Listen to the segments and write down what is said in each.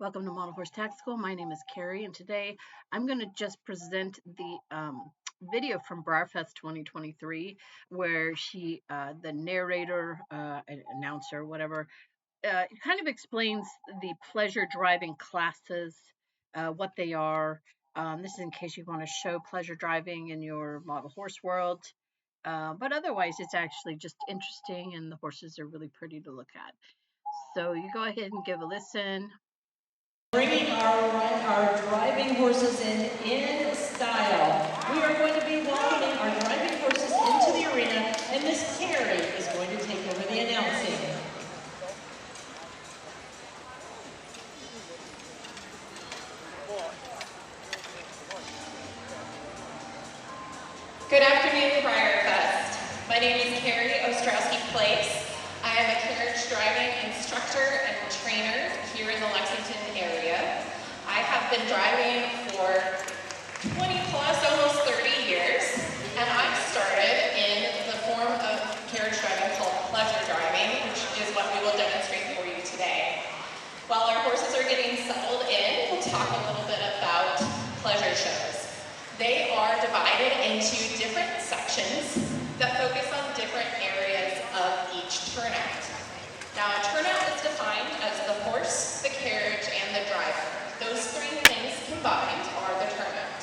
Welcome to Model Horse Tactical. My name is Carrie, and today I'm going to just present the video from BRARFest 2023, where the narrator, announcer, whatever, kind of explains the pleasure driving classes, what they are. This is in case you want to show pleasure driving in your model horse world. But otherwise, it's actually just interesting, and the horses are really pretty to look at. So you go ahead and give a listen. Bringing our driving horses in style. We are going to be welcoming our driving horses into the arena, and Miss Carrie is going to take over the announcing. Good afternoon, BRARFest. My name is Carrie Ostrowski-Place. I am a carriage driving instructor and trainer here in the Lexington area. I have been driving for 20 plus, almost 30 years, and I started in the form of carriage driving called pleasure driving, which is what we will demonstrate for you today. While our horses are getting settled in, we'll talk a little bit about pleasure shows. They are divided into different sections that focus on different areas of each turnout. Now, a turnout is defined as the horse, the carriage, and the driver. Those three things combined are the turnout.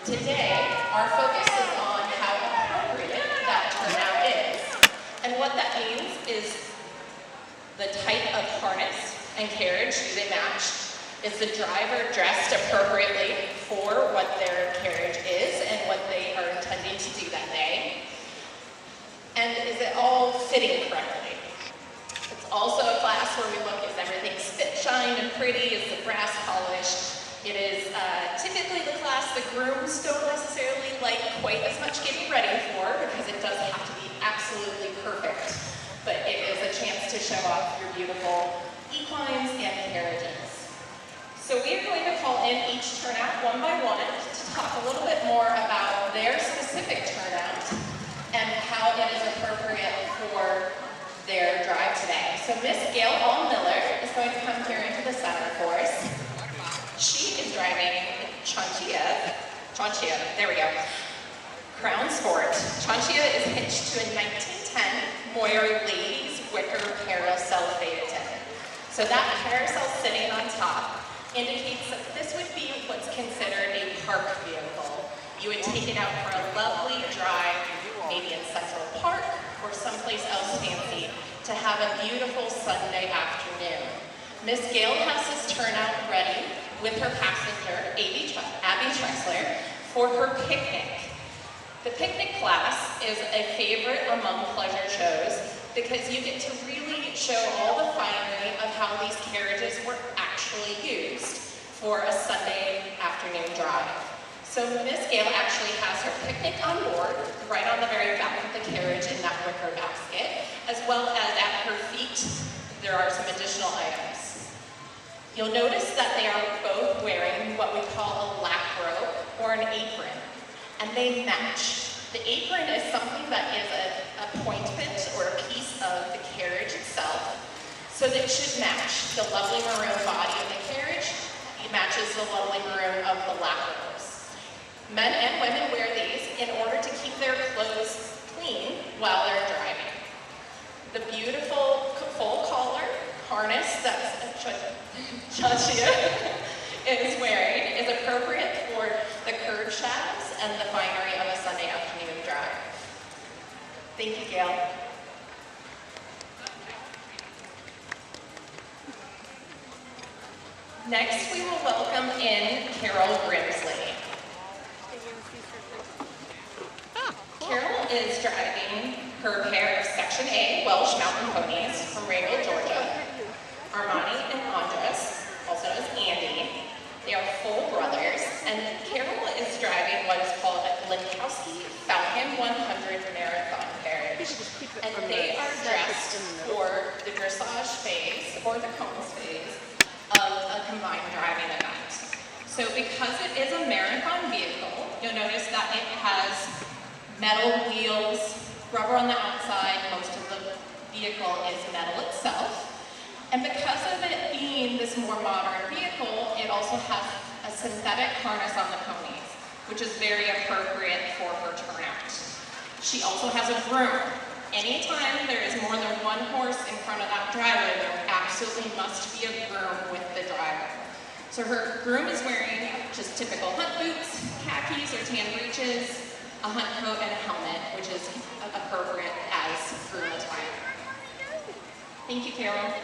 Today, our focus is on how appropriate that turnout is. And what that means is the type of harness and carriage, do they match? Is the driver dressed appropriately for what their carriage is and what they are intending to do that day? And is it all fitting correctly? It's also a class where we look, is everything spit, shine, and pretty? Is the brass polished? It is typically the class the grooms don't necessarily like quite as much getting ready for, because it does have to be absolutely perfect. But it is a chance to show off your beautiful equines and carriages. So we are going to call in each turnout one by one to talk a little bit more about their specific turnout and how it is appropriate for their drive today. So Miss Gail All-Miller is going to come here into the center for us. She is driving Chantia, there we go, Crown Sport. Chantia is hitched to a 1910 Moyer Ladies Wicker Carousel Phaeton. So that carousel sitting on top indicates that this would be what's considered a park vehicle. You would take it out for a lovely drive, maybe in Central Park or someplace else fancy, to have a beautiful Sunday afternoon. Miss Gail has this turnout ready with her passenger, Abby Trexler, for her picnic. The picnic class is a favorite among pleasure shows because you get to really show all the finery of how these carriages were actually used for a Sunday afternoon drive. So Miss Gail actually has her picnic on board, right on the very back of the carriage in that wicker basket, as well as at her feet, there are some additional items. You'll notice that they are both wearing what we call a lap robe or an apron, and they match. The apron is something that is a appointment or a piece of the carriage itself, so that it should match the lovely maroon body of the carriage. It matches the lovely maroon of the lap robes. Men and women wear these in order to keep their clothes clean while they're driving. The beautiful full collar harness that Chantia is wearing is appropriate for the curb shafts and the finery of a Sunday afternoon drive. Thank you, Gail. Next, we will welcome in Carol Grimsley. Carol is driving her pair of Section A Welsh Mountain Ponies from Rayville, Georgia, Armani and Andres, also known as Andy. They are full brothers, and Carol is driving what is called a Lankowski Falcon 100 Marathon carriage. And they are dressed for the dressage phase, or the cones phase, of a combined driving event. So because it is a marathon vehicle, you'll notice that it has metal wheels, rubber on the outside, most of the vehicle is metal itself. And because of it being this more modern vehicle, it also has a synthetic harness on the ponies, which is very appropriate for her turnout. She also has a groom. Anytime there is more than one horse in front of that driver, there absolutely must be a groom with the driver. So her groom is wearing just typical hunt boots, khakis or tan breeches, a hunt coat, and a helmet, which is appropriate as groom attire. Thank you, Carol.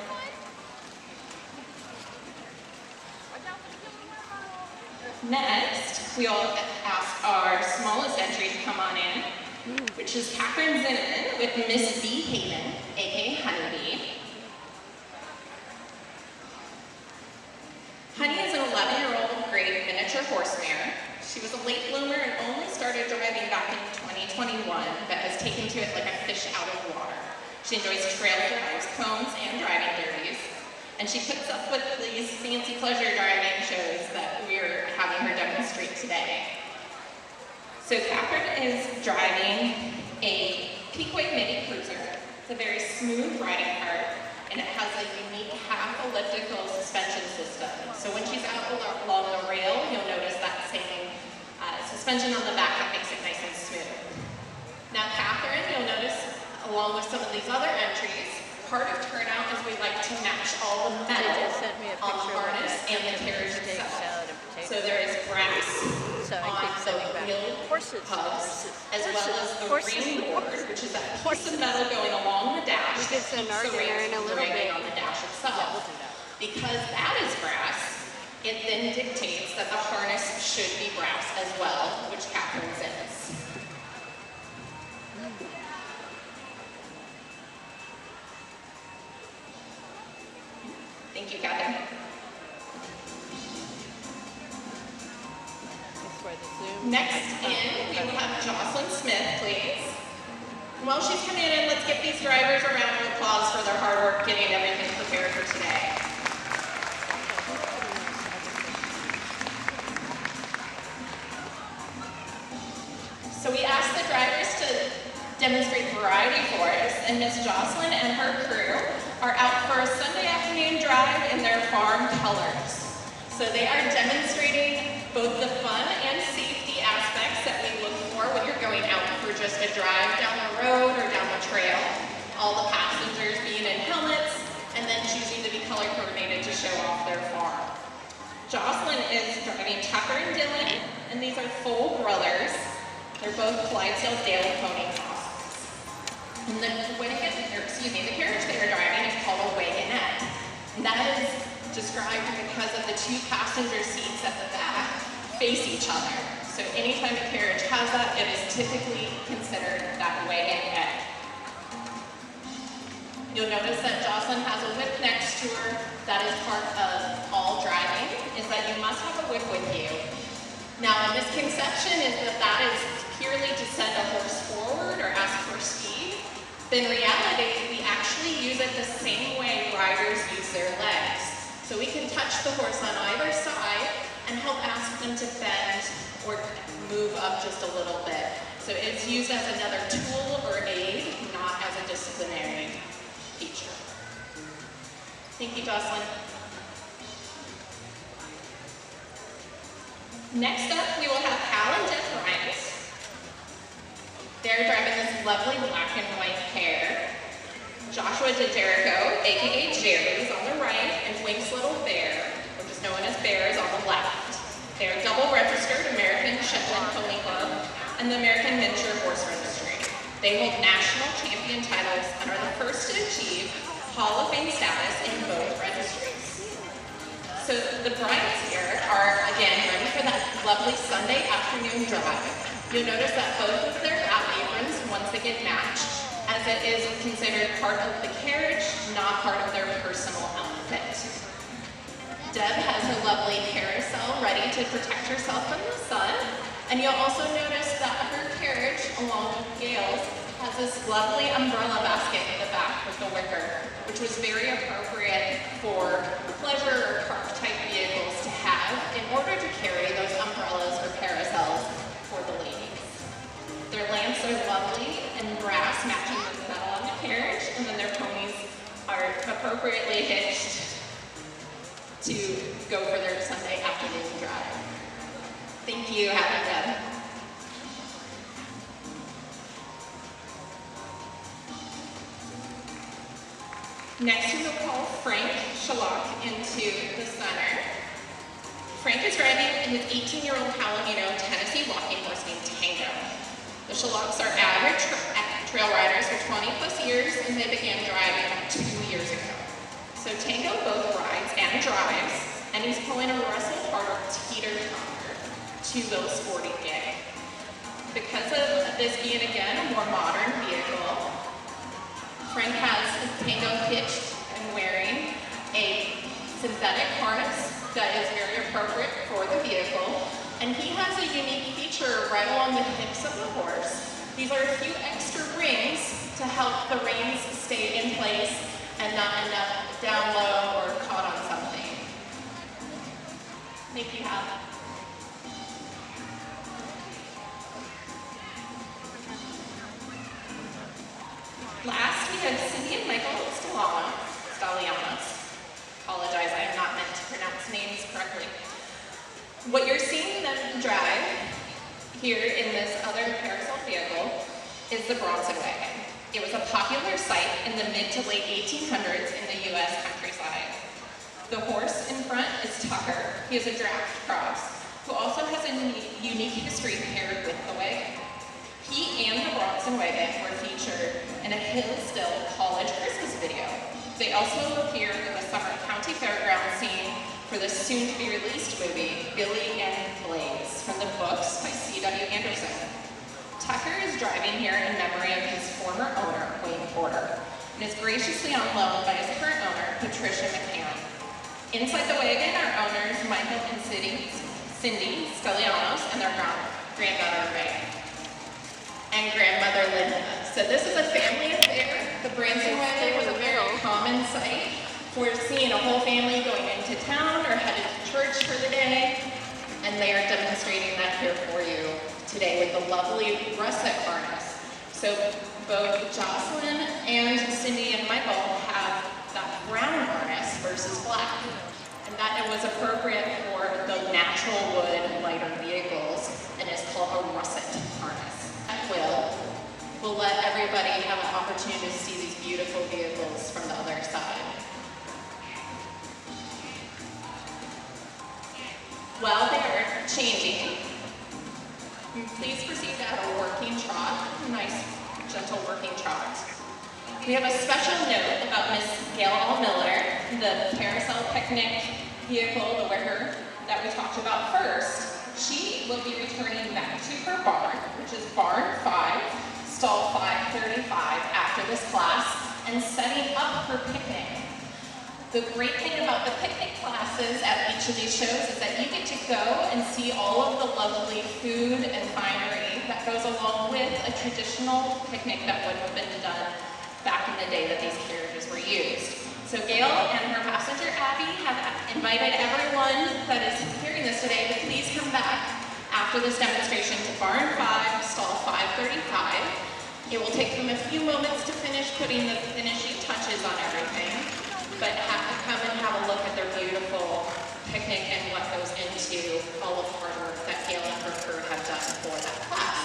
Next, we'll ask our smallest entry to come on in, which is Catherine Zinneman with Miss B. Hayden, aka Honeybee. Honey is an 11-year-old grade miniature horse mare. She was a late bloomer and only started driving back in 2021, but has taken to it like a fish out of water. She enjoys trail drives, cones, and driving derbies. And she puts up with these fancy pleasure driving shows that we're having her demonstrate today. So Catherine is driving a Pequot Mini Cruiser. It's a very smooth riding cart, and it has a unique half elliptical suspension system. So when she's out along the rail, you'll notice that same suspension on the back that makes it nice and smooth. Now Catherine, you'll notice, along with some of these other entries, part of turnout is we like to match all the metal on the harness and the carriage itself. So there is brass on the wheel hubs, as well as the ring board, which is that piece of metal going along the dash that keeps the reins from dragging on the dash itself. Because that is brass, it then dictates that the harness should be brass as well, which Catherine's is. Thank you, Catherine. Next in, we will have Jocelyn Smith, please. While she's coming in, let's give these drivers a round of applause for their hard work getting everything prepared for today. So we asked the drivers to demonstrate variety for us, and Miss Jocelyn and her crew are out for a Sunday afternoon drive in their farm colors. So they are demonstrating both the fun and safety aspects that we look for when you're going out for just a drive down the road or down the trail. All the passengers being in helmets and then choosing to be color coordinated to show off their farm. Jocelyn is driving Tucker and Dylan, and these are full brothers. They're both Clydesdale daily pony crosses. And the carriage they are driving is called a wagonette. And that is described because of the two passenger seats at the back face each other. So anytime a carriage has that, it is typically considered that wagonette. You'll notice that Jocelyn has a whip next to her. That is part of all driving, is that you must have a whip with you. Now, a misconception is that that is purely to send a horse forward or ask for speed. But in reality, we actually use it the same way riders use their legs. So we can touch the horse on either side and help ask them to bend or move up just a little bit. So it's used as another tool or aid, not as a disciplinary feature. Thank you, Jocelyn. Next up, we will have Hal and Jeff Rice. They're driving this lovely black and white pair. Joshua DeJericho, aka Jerry, is on the right, and Wink's Little Bear, which is known as Bear, is on the left. They are double registered American Shetland Pony Club and the American Miniature Horse Registry. They hold national champion titles and are the first to achieve Hall of Fame status in both registries. So the brides here are, again, ready for that lovely Sunday afternoon drive. You'll notice that both of their lap aprons, once they get matched, as it is considered part of the carriage, not part of their personal outfit. Deb has her lovely carousel ready to protect herself from the sun, and you'll also notice that her carriage, along with Gail's, has this lovely umbrella basket in the back with the wicker, which was very appropriate for pleasure or park type vehicles to have in order to carry those umbrellas or carousels for the ladies. Their lamps are lovely and brass, matching the metal on the carriage, and then their ponies are appropriately hitched to go for their Sunday afternoon drive. Thank you, Happy Deb. Next, we will call Frank Shalak into the center. Frank is driving his 18-year-old Palomino Tennessee walking horse named Tango. The Shalaks are avid trail riders for 20 plus years, and they began driving about 2 years ago. So Tango both rides and drives, and he's pulling a Russell Harder teeter-totter 2-wheel sporting gig. Because of this being, again, a more modern vehicle, Frank has Tango hitched and wearing a synthetic harness that is very appropriate for the vehicle, and he has a unique feature right along the hips of the horse. These are a few extra rings to help the reins stay in place and not end up down low or caught on something. Thank you, Hal. Last, we have Cindy and Michael Stalianos. Apologize, I am not meant to pronounce names correctly. What you're seeing them drive here in this other carousel vehicle is the Bronson wagon. It was a popular sight in the mid to late 1800s in the US countryside. The horse in front is Tucker. He is a draft cross who also has a unique history paired with the wagon. He and the Bronson wagon were featured in a Hillsdale College Christmas video. They also appear in the Summer County Fairgrounds scene for the soon-to-be-released movie, Billy and Blaze, from the books by C.W. Anderson. Tucker is driving here in memory of his former owner, Wayne Porter, and is graciously on loan by his current owner, Patricia McCann. Inside the wagon are owners Michael and Cindy Stelianos and their granddaughter, Ray, and grandmother, Linda. So this is a family affair. The Branson wagon was a very common sight for seeing a whole family going into town or headed to church for the day, and they are demonstrating that here for you today with the lovely russet harness. So both Jocelyn and Cindy and Michael have that brown harness versus black, and that it was appropriate for the natural wood lighter vehicles, and is called a russet harness. We'll let everybody have an opportunity to see these beautiful vehicles from the other side. While they are changing, please proceed to have a working trot, a nice, gentle working trot. We have a special note about Miss Gail Miller, the carousel picnic vehicle, the wicker that we talked about first. She will be returning back to her barn, which is Barn 5, Stall 535, after this class, and setting up her picnic. The great thing about the picnic classes at each of these shows is that you get to go and see all of the lovely food and finery that goes along with a traditional picnic that would have been done back in the day that these carriages were used. So Gail and her passenger Abby have invited everyone that is hearing this today to please come back after this demonstration to Barn 5, Stall 535. It will take them a few moments to finish putting the finishing touches on everything, but come and have a look at their beautiful picnic and what goes into all of the hard work that Gail and her crew have done for that class.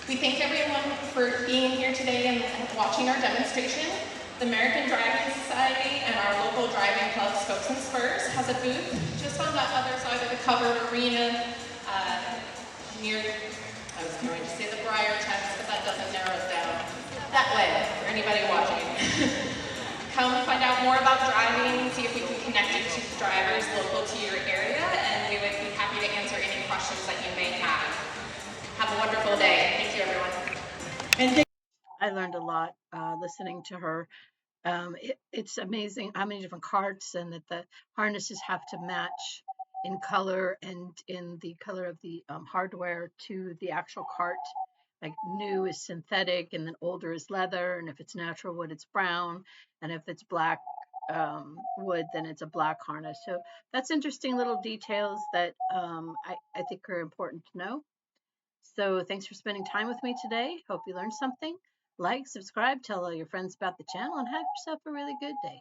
We thank everyone for being here today and watching our demonstration. The American Driving Society and our local driving club, Spokes and Spurs, has a booth just on that other side of the covered arena near, I was going to say the Briar Tents, but that doesn't narrow it down. That way, for anybody watching. Come find out more about driving, see if we can connect you to drivers local to your area, and we would be happy to answer any questions that you may have. Have a wonderful day. Thank you, everyone. And I learned a lot listening to her. It's amazing how many different carts and that the harnesses have to match in color and in the color of the hardware to the actual cart. Like new is synthetic, and then older is leather, and if it's natural wood, it's brown, and if it's black wood, then it's a black harness. So that's interesting little details that I think are important to know. So thanks for spending time with me today. Hope you learned something. Like, subscribe, tell all your friends about the channel, and have yourself a really good day.